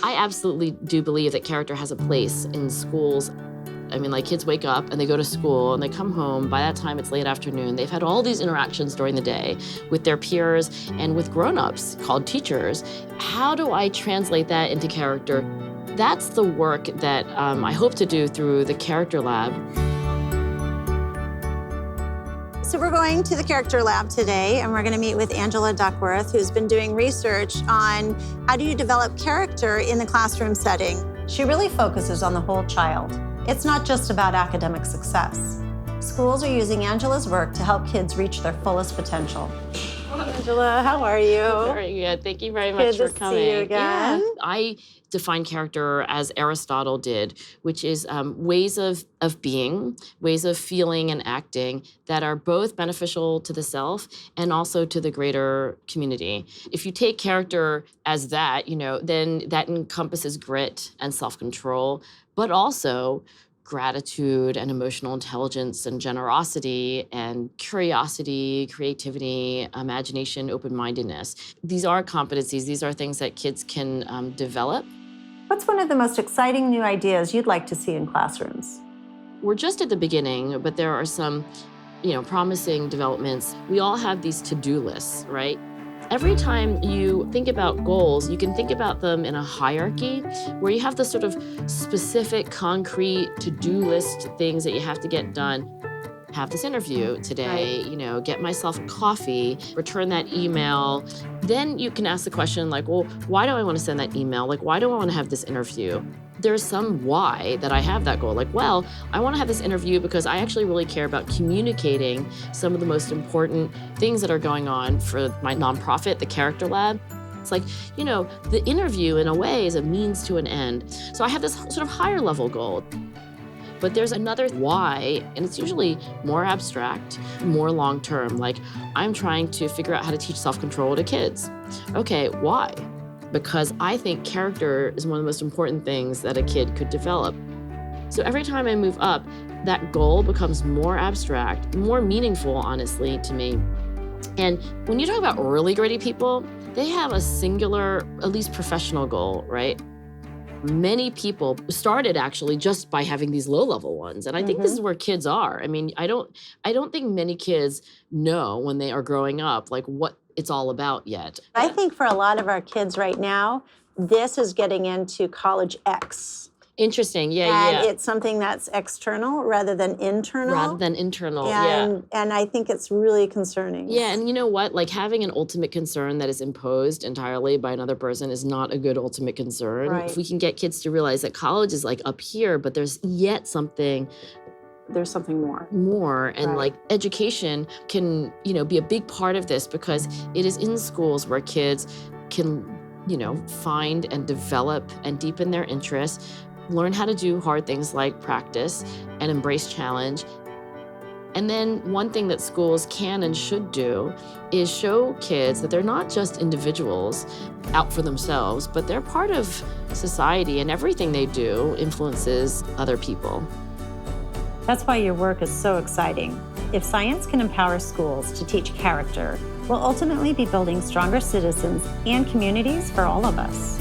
I absolutely do believe that character has a place in schools. I mean, like, kids wake up and they go to school and they come home. By that time, it's late afternoon. They've had all these interactions during the day with their peers and with grown-ups called teachers. How do I translate that into character? That's the work that I hope to do through the Character Lab. So we're going to the Character Lab today, and we're going to meet with Angela Duckworth, who's been doing research on how do you develop character in the classroom setting. She really focuses on the whole child. It's not just about academic success. Schools are using Angela's work to help kids reach their fullest potential. Angela, how are you? Very good. Thank you very much for coming. Good to see you again. Yeah. I define character as Aristotle did, which is ways of being, ways of feeling and acting that are both beneficial to the self and also to the greater community. If you take character as that, then that encompasses grit and self-control, but also gratitude and emotional intelligence and generosity and curiosity, creativity, imagination, open-mindedness. These are competencies. These are things that kids can develop. What's one of the most exciting new ideas you'd like to see in classrooms? We're just at the beginning, but there are some, promising developments. We all have these to-do lists, right? Every time you think about goals, you can think about them in a hierarchy where you have the sort of specific, concrete to-do list things that you have to get done. Have this interview today, get myself coffee, return that email. Then you can ask the question like, well, why do I want to send that email? Like, why do I want to have this interview? There's some why that I have that goal. Like, well, I want to have this interview because I actually really care about communicating some of the most important things that are going on for my nonprofit, the Character Lab. It's like, the interview in a way is a means to an end. So I have this sort of higher level goal. But there's another why, and it's usually more abstract, more long-term. Like, I'm trying to figure out how to teach self-control to kids. Okay, why? Because I think character is one of the most important things that a kid could develop. So every time I move up, that goal becomes more abstract, more meaningful, honestly, to me. And when you talk about really gritty people, they have a singular, at least professional goal, right? Many people started actually just by having these low-level ones. And I think this is where kids are. I mean, I don't think many kids know when they are growing up, like, what it's all about yet. I think for a lot of our kids right now, this is getting into college X. Interesting, yeah. And it's something that's external rather than internal. And I think it's really concerning. Yeah, and you know what? Like, having an ultimate concern that is imposed entirely by another person is not a good ultimate concern. Right. If we can get kids to realize that college is like up here, but there's yet something. There's something more. And like education can, be a big part of this because it is in schools where kids can, find and develop and deepen their interests, learn how to do hard things like practice and embrace challenge. And then one thing that schools can and should do is show kids that they're not just individuals out for themselves, but they're part of society, and everything they do influences other people. That's why your work is so exciting. If science can empower schools to teach character, we'll ultimately be building stronger citizens and communities for all of us.